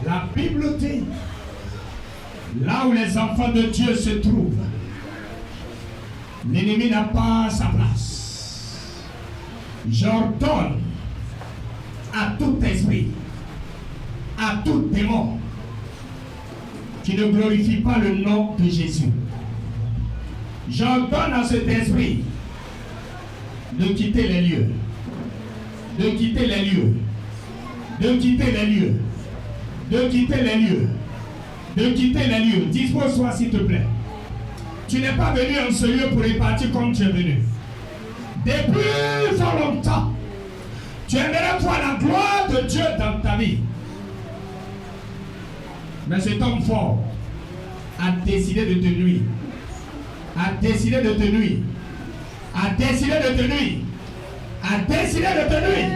La Bible dit, là où les enfants de Dieu se trouvent, l'ennemi n'a pas sa place. J'ordonne à tout esprit, à tout démon qui ne glorifie pas le nom de Jésus. J'ordonne à cet esprit de quitter les lieux, de quitter les lieux, de quitter les lieux, de quitter les lieux, de quitter les lieux. Dispose-toi s'il te plaît. Tu n'es pas venu en ce lieu pour répartir comme tu es venu. Depuis fort longtemps, tu aimerais voir la gloire de Dieu dans ta vie. Mais cet homme fort a décidé de te nuire. A décidé de te nuire. A décidé de te nuire. A décidé de te nuire.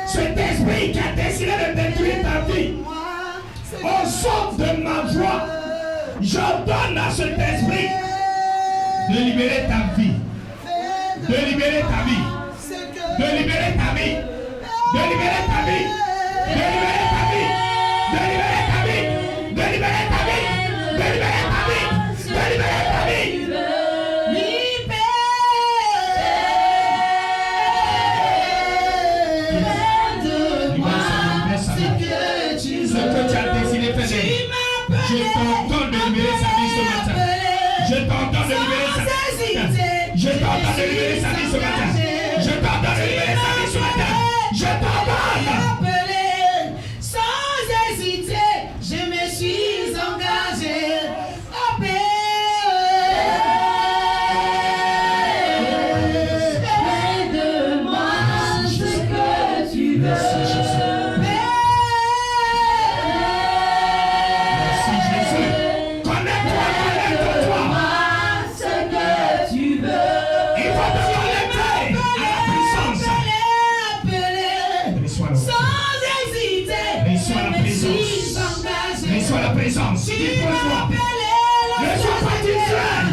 Cet esprit qui a décidé de détruire ta vie, au son de ma voix, j'ordonne à cet esprit de libérer ta vie. De libérer ta vie. De libérer ta vie. De libérer ta vie. De libérer ta vie. De libérer ta vie. De libérer ta vie. De libérer ta vie. De libérer ta vie. Ce que tu as décidé de faire, je t'entends de libérer sa vie ce matin. Je t'entends de libérer sa vie. Je t'entends de libérer sa vie ce matin. Je t'entends de libérer sa vie ce matin. Je t'entends. Sans hésiter, je me suis engagé. Fais de moi ce que tu veux. Présence, dis-toi, ne sois pas distrait,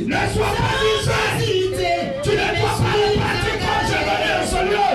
ne sois pas distrait, tu ne dois pas le partir comme je venais dans ce lieu.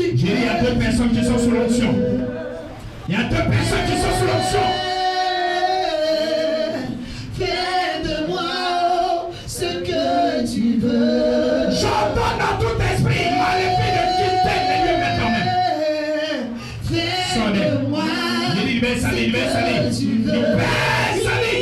Il y a deux personnes qui sont sous l'onction. Il y a deux personnes qui sont sous l'onction. Fais de moi ce que tu veux. J'ordonne à tout esprit maléfique de quitter les lieux maintenant même. Fais de moi libère sa vie, libère sa vie. Libère sa vie.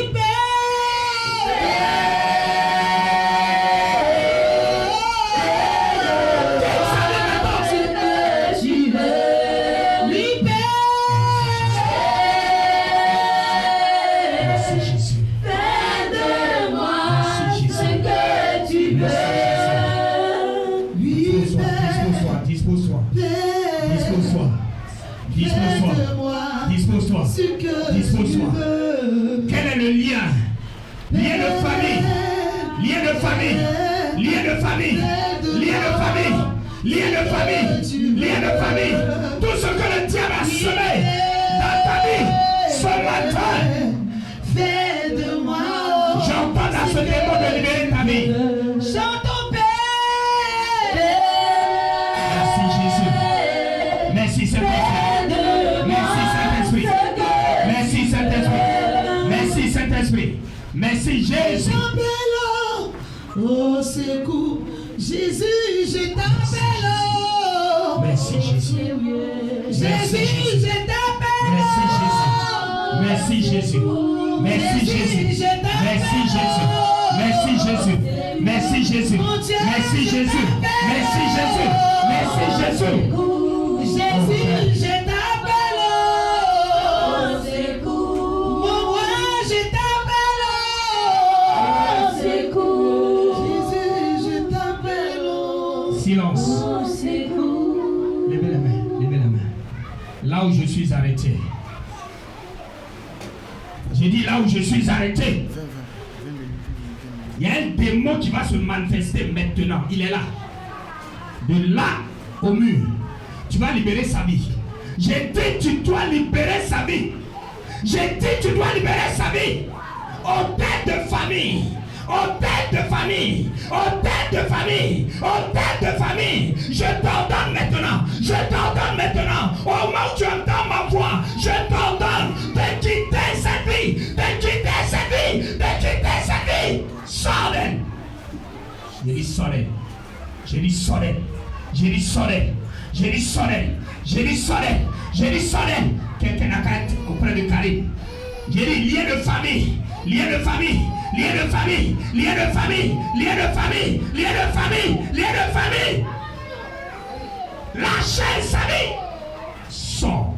Dispose-toi. Dispose-toi. Quel est le lien? Lien de famille. Lien de famille. Lien de famille. Lien de famille. Lien de famille. Lien de famille. Tout ce que le diable a semé dans ta vie ce matin. Fais de moi. J'entends à ce démon de libérer ta vie. chante ton Père. Merci Jésus. Merci Saint-Esprit. Merci Saint-Esprit. Merci Saint-Esprit. Merci Saint-Esprit. Merci Jésus. Au secours, Jésus, je t'appelle. Merci Jésus. Jésus, je t'appelle. Merci Jésus. Merci Jésus. Merci Jésus. Merci Jésus. Merci Jésus. Merci Jésus. Merci Jésus. Merci Jésus. Jésus, je t'appelle. Au secours. Mon roi, je t'appelle. Au secours. Jésus, je t'appelle. Silence. Au secours. Levez la main. Levez la main. Là où je suis arrêté. J'ai dit là où je suis arrêté. Il y a un démon qui va se manifester maintenant. Il est là. De là au mur. Tu vas libérer sa vie. J'ai dit tu dois libérer sa vie. J'ai dit tu dois libérer sa vie. Au tête de famille. Au tête de famille. Au tête de famille. Au tête de famille. Je t'ordonne maintenant. Je t'ordonne maintenant. Au moment où tu entends ma voix. Je t'ordonne de quitter cette vie. De quitter cette vie. De quitter cette vie. Sors d'elle. J'ai dit sors d'elle. J'ai dit sors d'elle. J'ai dit sors d'elle. J'ai dit sors d'elle. J'ai dit sors d'elle. J'ai dit sors d'elle. Quelqu'un n'a qu'à être auprès de Karim. J'ai dit lien de famille. Lien de famille. Lien de famille. Lien de famille. Lien de famille. Lien de famille. Lien de famille. Lâchez sa vie. Sors.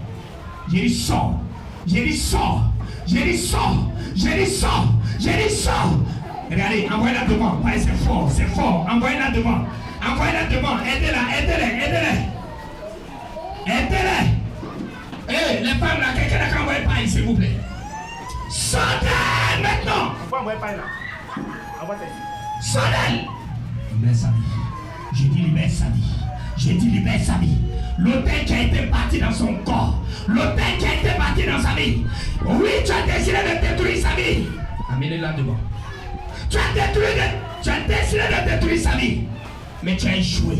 J'ai dit sors. J'ai dit sors. J'ai dit sors. J'ai dit sors. J'ai dit sors. Regardez, envoyez-la devant. Ouais, c'est fort, c'est fort. Envoyez-la devant. Envoyez-la devant. Aidez-la, aidez-la, aidez-la. Aidez-la. Hé, les femmes là, quelqu'un n'a qu'à envoyer pas s'il vous plaît. Sortez maintenant. Sortez. Libère sa vie. J'ai dit libère sa vie. J'ai dit libère sa vie. L'autel qui a été bâti dans son corps. L'autel qui a été bâti dans sa vie. Oui, tu as décidé de détruire sa vie. Amenez-la devant. Tu as décidé de détruire sa vie. Mais tu as échoué.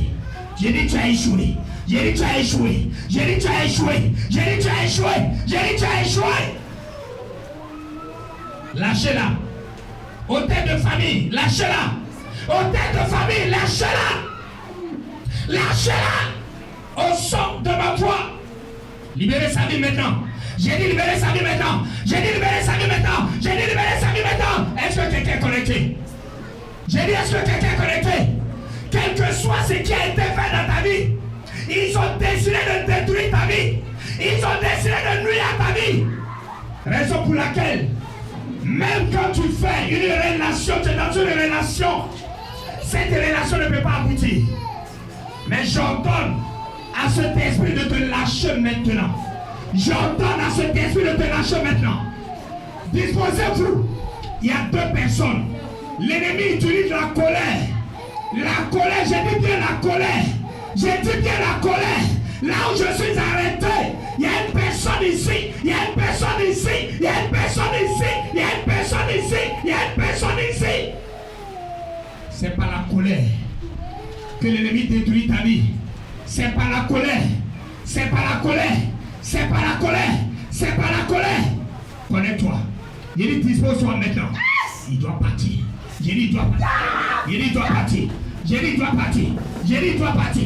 J'ai dit tu as échoué. J'ai dit tu as échoué. J'ai dit tu as échoué. J'ai dit tu as échoué. J'ai dit tu as échoué. Lâchez-la. Hôtel de famille, lâchez-la. Hôtel de famille, lâchez-la. Lâchez-la. Au son de ma voix. Libérez sa vie maintenant. J'ai dit libérer sa vie maintenant. J'ai dit libérer sa vie maintenant. J'ai dit libérer sa vie maintenant. Est-ce que quelqu'un est connecté? J'ai dit est-ce que quelqu'un est connecté? Quel que soit ce qui a été fait dans ta vie, ils ont décidé de détruire ta vie. Ils ont décidé de nuire à ta vie. Raison pour laquelle, même quand tu fais une relation, tu es dans une relation, cette relation ne peut pas aboutir. Mais j'ordonne à cet esprit de te lâcher maintenant. J'ordonne à cet esprit de te lâcher maintenant. Disposez-vous. Il y a deux personnes. L'ennemi utilise la colère. La colère, j'ai dit bien la colère. J'ai dit bien la colère. Là où je suis arrêté, il y a une personne ici, il y a une personne ici, il y a une personne ici, il y a une personne ici, il y a une personne ici. C'est pas la colère que l'ennemi détruit ta vie. C'est pas la colère. C'est pas la colère. C'est pas la colère. C'est pas la colère. Connais-toi. Il dit dispose-toi maintenant. Il doit partir. J'ai dit il doit partir. Il dit il doit partir. J'ai dit il doit partir. J'ai dit il doit partir.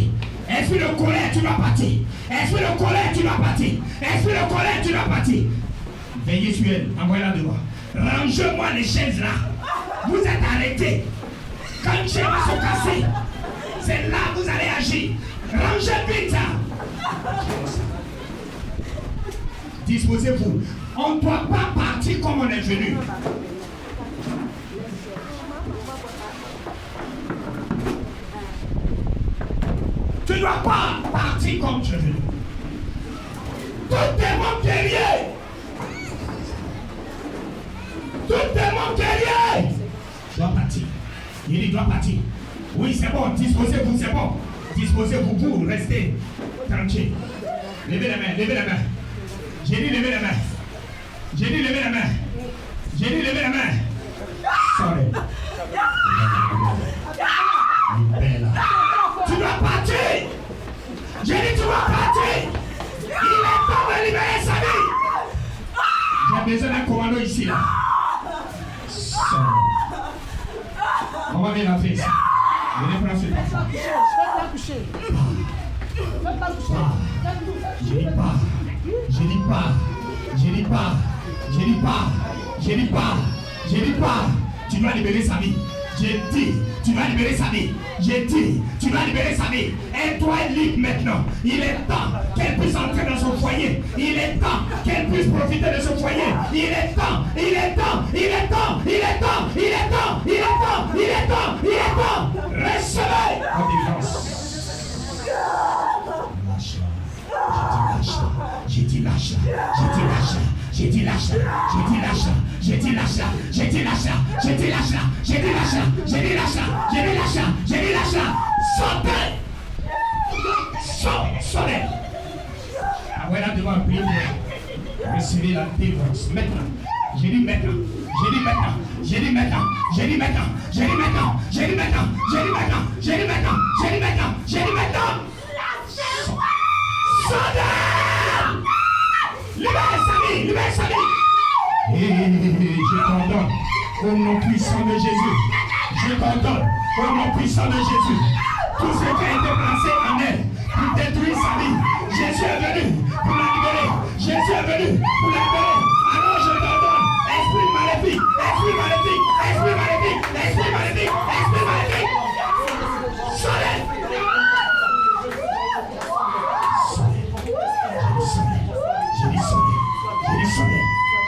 Esprit de colère, tu dois partir. Esprit de colère, tu dois partir. Esprit de colère, tu dois partir. Veillez sur elle. Envoyez-la devant. Rangez-moi les chaises là. Vous êtes arrêtés. Quand une chaise va se casser, c'est là que vous allez agir. Rangez vite. Disposez-vous. On ne doit pas partir comme on est venu. Tu ne dois pas partir comme tu es venu. Tout démon guerrier. Tout démon guerrier. Doit partir. Il doit partir. Oui, c'est bon. Disposez-vous, c'est bon. Disposez-vous pour rester tranquille. Levez la main, levez la main. J'ai dit levez la main. J'ai dit levez la main. J'ai dit levez la main. Sorry. Voyez la fille. Venez prendre ce parfum. Je dis pas. Je dis pas. Je dis pas. Je dis pas. Je dis pas. Je dis pas. Tu dois libérer sa vie. J'ai dit, tu vas libérer sa vie. J'ai dit, tu vas libérer sa vie. Et toi, elle libre maintenant. Il est temps qu'elle puisse entrer dans son foyer. Il est temps qu'elle puisse profiter de son foyer. Il est temps, il est temps, il est temps, il est temps, il est temps, il est temps, il est temps, il est temps. Recevez en délivrance. J'ai dit lâche. J'ai dit lâche. J'ai dit lâche. J'ai dit lâche. J'ai dit lâche. J'ai dit lâche. J'ai dit lâche. J'ai dit lâche. J'ai dit lâche. Sortez. Sortez. Voilà devant prier. Recevez la délivrance. Maintenant. J'ai dit maintenant. J'ai dit maintenant. J'ai dit maintenant. J'ai dit maintenant. J'ai dit maintenant. J'ai dit maintenant. J'ai dit maintenant. J'ai dit maintenant. J'ai dit maintenant. J'ai dit maintenant. Sortez. Libère sa vie, libère sa vie. Et je t'ordonne au nom puissant de Jésus. Je t'ordonne au nom puissant de Jésus. Tout ce qui a été placé en elle pour détruire sa vie, Jésus est venu pour la libérer. Jésus est venu pour la libérer. Alors je t'ordonne, esprit maléfique, esprit maléfique, esprit maléfique, esprit maléfique, esprit maléfique. Soleil.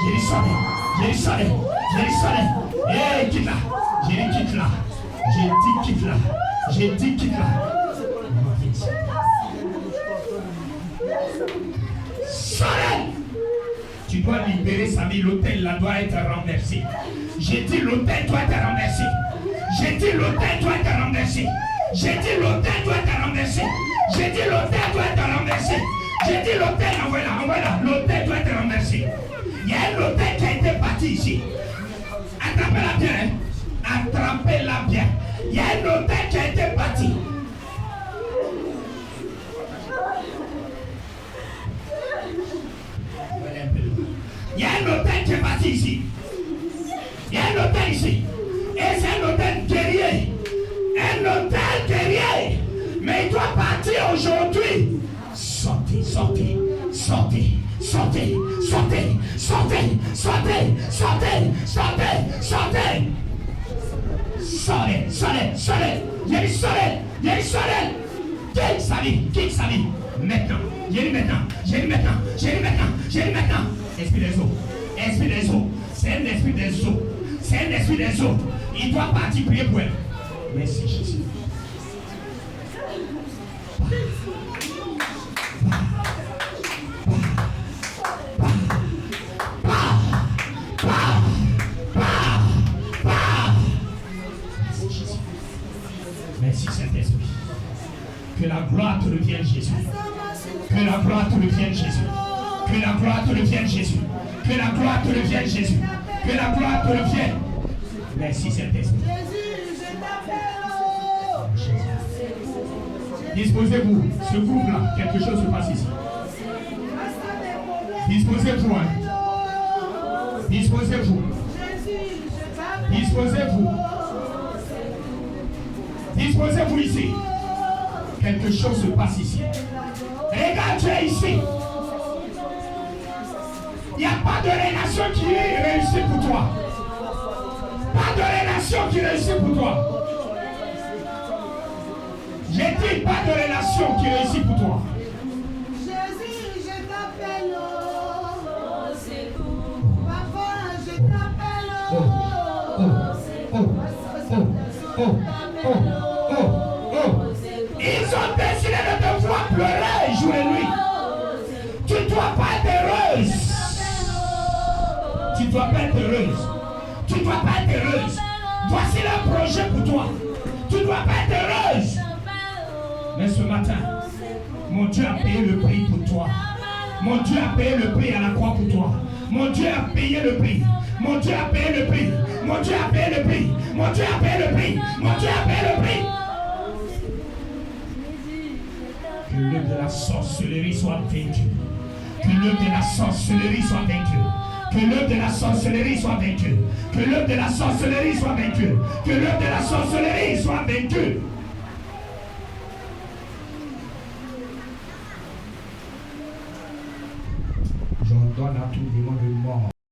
J'ai dit sonner. Eh, quitte là. J'ai dit quitte là. J'ai dit quitte là. Sonner. Tu dois libérer sa vie. L'autel là doit être renversé. J'ai dit l'autel doit être renversé. J'ai dit l'autel doit être renversé. J'ai dit l'autel doit être renversé. J'ai dit l'autel doit être renversé. J'ai dit l'autel, envoie-la. L'autel doit être renversé. Il y a un hôtel qui a été bâti ici. Attrapez-la bien. Attrapez-la bien. Il y a un hôtel qui a été bâti. Il y a un hôtel qui est bâti ici. Il y a un hôtel ici. Et c'est un hôtel guerrier. Un hôtel guerrier. Mais il doit partir aujourd'hui. Sortez. Sortez. J'ai dit sa vie. Maintenant. J'ai dit maintenant. Esprit des eaux. C'est un esprit des eaux. Il doit partir prier pour elle. Merci Jésus. Merci Saint-Esprit. Que la gloire te revienne Jésus. Que la gloire te revienne Jésus. Que la gloire te revienne Jésus. Que la gloire te revienne Jésus. Que la gloire te revienne. Merci Saint-Esprit. Disposez-vous. Ce groupe-là, quelque chose se passe ici. Disposez-vous. Disposez-vous ici. Quelque chose se passe ici. Regarde, tu es ici. Il n'y a pas de relation qui réussit pour toi. Pas de relation qui réussit pour toi. J'ai dit pas de relation qui réussit pour toi. Jésus, je t'appelle. Papa, je t'appelle. Ils ont décidé de te voir pleurer jour et nuit. Tu ne dois pas être heureuse. Tu ne dois pas être heureuse. Voici le projet pour toi. Tu ne dois pas être heureuse. Mais ce matin, mon Dieu a payé le prix pour toi. Mon Dieu a payé le prix à la croix pour toi. Mon Dieu a payé le prix. Mon Dieu a payé le prix. Mon Dieu a payé le prix. Mon Dieu a payé le prix. Mon Dieu a payé le prix. Que l'œuvre de la sorcellerie soit vaincu. Que l'œuvre de la sorcellerie soit vaincu. Que l'œuvre de la sorcellerie soit vaincue. Que l'œuvre de la sorcellerie soit vaincue. Que l'œuvre de la sorcellerie soit vaincue. J'ordonne à tout démon de mort